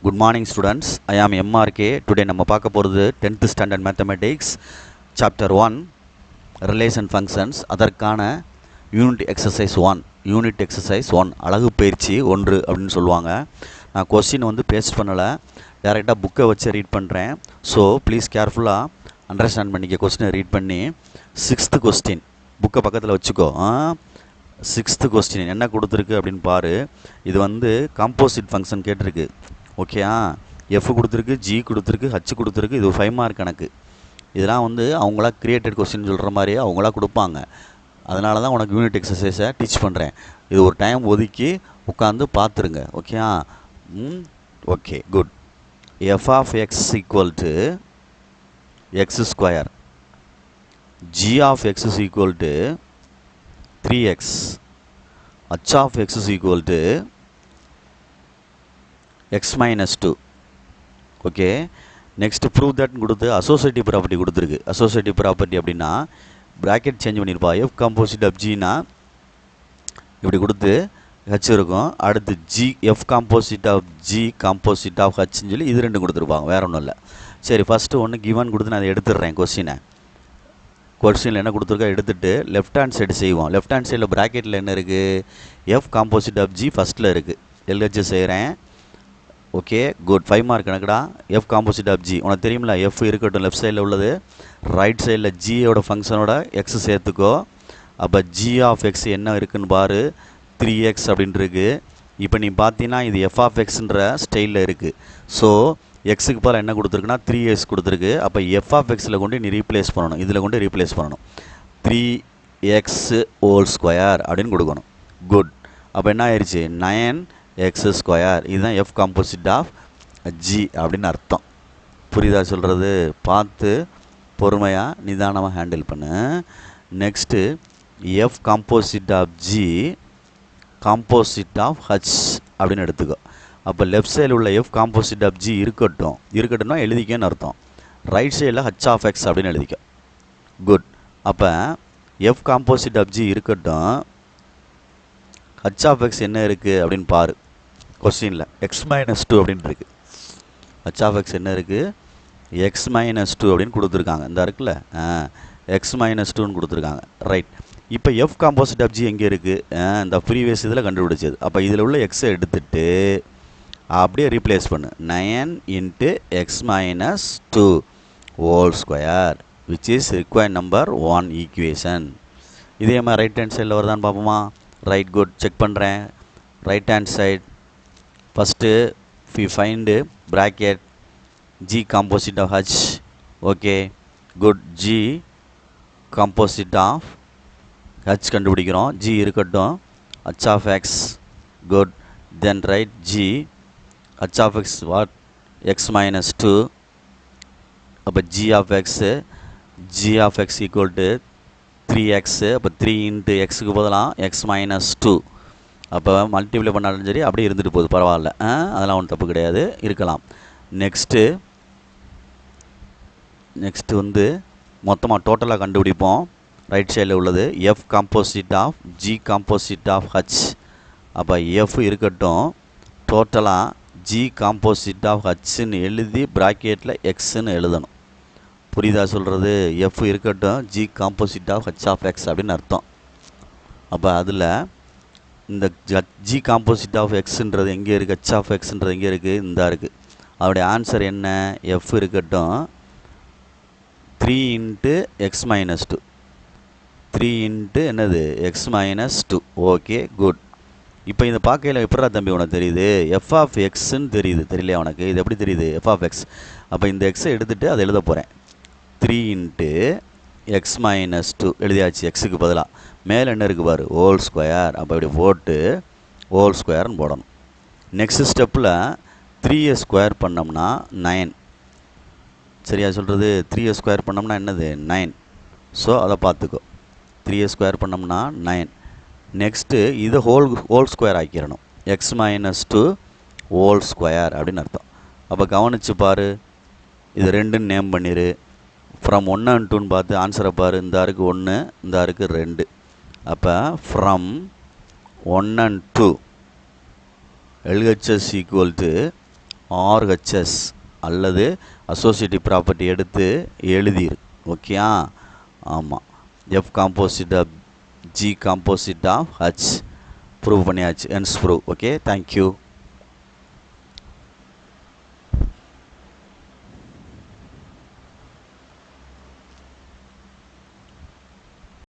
Good morning students. I am MRK. Today நம்ம பார்க்க போகிறது 10th standard mathematics chapter 1 relation functions. அதற்கான unit exercise 1 அழகு பயிற்சி 1 அப்படின்னு சொல்லுவாங்க. நான் கொஸ்டின் வந்து பேஸ்ட் பண்ணலை, டைரெக்டாக புக்கை வச்சு ரீட் பண்ணுறேன். ஸோ ப்ளீஸ் கேர்ஃபுல்லாக அண்டர்ஸ்டாண்ட் பண்ணிக்க. கொஸ்டினை ரீட் பண்ணி 6th கொஸ்டின் புக்கை பக்கத்தில் வச்சுக்கோ. 6th கொஸ்டின் என்ன கொடுத்துருக்கு அப்படின்னு பாரு. இது வந்து காம்போசிட் ஃபங்க்ஷன் கேட்டிருக்கு. ஓகேயா, எஃப் கொடுத்துருக்கு, ஜி கொடுத்துருக்கு, ஹச் கொடுத்துருக்கு. இது 5 மார்க் கணக்கு. இதெல்லாம் வந்து அவங்களா கிரியேட்டட் கொஸ்டின் சொல்கிற மாதிரியே அவங்களா கொடுப்பாங்க. அதனால தான் உனக்கு யூனிட் எக்ஸசைஸை டீச் பண்ணுறேன். இது ஒரு டைம் ஒதுக்கி உட்காந்து பார்த்துருங்க. ஓகேயா, okay good. F of X equal to X square, G of X is equal to 3x, h of x is equal to x minus 2. Okay, next prove that கொடுத்து associative property கொடுத்துருக்கு. Associative property அப்படின்னா bracket change பண்ணியிருப்பா. F composite of ஜினா இப்படி கொடுத்து H இருக்கும். அடுத்து G F composite of G composite of ஹச்ன்னு சொல்லி இது ரெண்டும் கொடுத்துருப்பாங்க, வேறு ஒன்றும் இல்லை. சரி, ஃபஸ்ட்டு ஒன்று கிவன் கொடுத்து நான் அதை எடுத்துடுறேன். கொஸ்டினில் என்ன கொடுத்துருக்கா எடுத்துகிட்டு லெஃப்ட் ஹேண்ட் சைடு செய்வோம். லெஃப்ட் ஹேண்ட் சைடில் ப்ராக்கெட்டில் என்ன இருக்குது? எஃப் காம்போசிட் ஆஃப் ஜி ஃபஸ்ட்டில் இருக்குது. எல்ஹெச் செய்கிறேன். Okay good. 5 மார்க் கணக்குடா. எஃப் காம்போசிட் ஆஃப் ஜி உனக்கு தெரியுமில்ல, எஃப் இருக்கட்டும் லெஃப்ட் சைடில் உள்ளது. ரைட் சைடில் ஜியோட ஃபங்க்ஷனோட எக்ஸ் சேர்த்துக்கோ. அப்போ ஜி ஆஃப் எக்ஸ் என்ன இருக்குதுன்னு பாரு, 3x அப்படின்ட்டு இருக்குது. இப்போ நீ பார்த்தீங்கன்னா இது எஃப் ஆஃப் எக்ஸுன்ற ஸ்டைலில் இருக்குது. ஸோ எக்ஸுக்கு பதில் என்ன கொடுத்துருக்குன்னா 3x கொடுத்துருக்கு. அப்போ எஃப் ஆஃப் எக்ஸில் கொண்டு நீ ரீப்ளேஸ் பண்ணணும், இதில் கொண்டு ரீப்ளேஸ் பண்ணணும். 3x ஹோல் ஸ்கொயர் அப்படின்னு கொடுக்கணும். குட். அப்போ என்ன ஆயிடுச்சு? 9x square. இதுதான் எஃப் காம்போசிட் ஆஃப் ஜி அப்படின்னு அர்த்தம். புரியுதா சொல்கிறது? பார்த்து பொறுமையாக நிதானமாக ஹேண்டில் பண்ணு. Next F composite of G composite of H அப்படின்னு எடுத்துக்கோ. அப்போ லெஃப்ட் சைடில் உள்ள எஃப் காம்போசிட் ஆஃப் ஜி இருக்கட்டும்னா எழுதிக்கன்னு அர்த்தம். ரைட் சைடில் ஹச் ஆஃப் எக்ஸ் அப்படின்னு எழுதிக்க. குட். அப்போ எஃப் காம்போசிட் ஆஃப் ஜி இருக்கட்டும், ஹச் ஆஃப் எக்ஸ் என்ன இருக்குது அப்படின்னு பாரு. கொஸ்டினில் x மைனஸ் 2 அப்படின்னு இருக்குது. ஹச் ஆஃப் எக்ஸ் என்ன இருக்குது? x மைனஸ் 2 அப்படின்னு கொடுத்துருக்காங்க. இந்த இருக்குல்ல, x மைனஸ் 2ன்னு கொடுத்துருக்காங்க. ரைட். இப்போ எஃப் காம்போசிட் ஆஃப் ஜி எங்கே இருக்குது? இந்த ப்ரீவியஸ் இதில் கண்டுபிடிச்சது. அப்போ இதில் உள்ள எக்ஸை எடுத்துகிட்டு அப்படியே ரீப்ளேஸ் பண்ணு. 9 into X minus 2 whole square which is required number 1 equation. இதே மாதிரி ரைட் ஹேண்ட் சைடில் வருதான்னு பார்ப்போமா? Right, good. செக் பண்ணுறேன். Right hand side first find bracket G composite of H. Okay good. G composite of H கண்டுபிடிக்கிறோம். G இருக்கட்டும், H of X. Good. Then right G h of x what? x minus 2. அப்போ g of x equal to 3x. அப்போ 3 into xக்கு பதிலாக x minus 2. அப்போ multiply பண்ணாலும் சரி அப்படியே இருந்துட்டு போகுது, பரவாயில்ல. அதெல்லாம் ஒன்றும் தப்பு கிடையாது, இருக்கலாம். நெக்ஸ்ட்டு வந்து மொத்தமாக டோட்டலாக கண்டுபிடிப்போம். ரைட் சைடில் உள்ளது F composite of G composite of H. அப்போ எஃப் இருக்கட்டும், டோட்டலாக ஜி காம்போசிட் ஆஃப் ஹச்ன்னு எழுதி ப்ராக்கெட்டில் எக்ஸ்ன்னு எழுதணும். புரியுதா சொல்கிறது? எஃப் இருக்கட்டும், G composite of H of X அப்படின்னு அர்த்தம். அப்போ அதில் இந்த ஜி காம்போசிட் ஆஃப் எக்ஸுன்றது எங்கே இருக்குது? ஹச் ஆஃப் எக்ஸுன்றது எங்கே இருக்குது? இந்த இருக்குது. அதோடைய ஆன்சர் என்ன? எஃப் இருக்கட்டும் 3 இன்ட்டு எக்ஸ் மைனஸ் 2. 3 இன்ட்டு என்னது? X minus 2. Okay good. இப்போ இந்த பார்க்கையில் எப்படா தம்பி உனக்கு தெரியுது? எஃப் ஆஃப் எக்ஸ்ன்னு தெரியுது, தெரியலையா உனக்கு? இது எப்படி தெரியுது? F of X. அப்போ இந்த எக்ஸை எடுத்துகிட்டு அதை எழுத போகிறேன். 3 இன்ட்டு எக்ஸ் மைனஸ் 2 எழுதியாச்சு. எக்ஸுக்கு பதிலாக மேலே என்ன இருக்குது பாரு? Whole square. அப்போ இப்படி போட்டு ஹோல் ஸ்கொயர்னு போடணும். நெக்ஸ்ட் ஸ்டெப்பில் 3 ஸ்கொயர் பண்ணோம்னா 9. சரியா சொல்கிறது? 3 ஸ்கொயர் பண்ணோம்னா என்னது? 9. ஸோ அதை பார்த்துக்கோ. 3 ஸ்கொயர் பண்ணோம்னா 9. நெக்ஸ்ட்டு இது ஹோல் ஸ்கொயர் ஆக்கிடணும். எக்ஸ் மைனஸ் 2 ஹோல் ஸ்கொயர் அப்படின்னு அர்த்தம். அப்போ கவனித்து பாரு, இது ரெண்டுன்னு நேம் பண்ணிடு. ஃப்ரம் 1 and 2ன்னு பார்த்து ஆன்சரை பாரு. இந்த இருக்குது 1, இந்த இருக்குது 2. அப்போ from 1 and 2 LHS equal to RHS அல்லது அசோசியேட்டிவ் ப்ராப்பர்ட்டி எடுத்து எழுதிரு. ஓகேயா? ஆமாம். F composite of G composite of H prove பண்ணியாச்சு. Hence prove. Okay, thank you.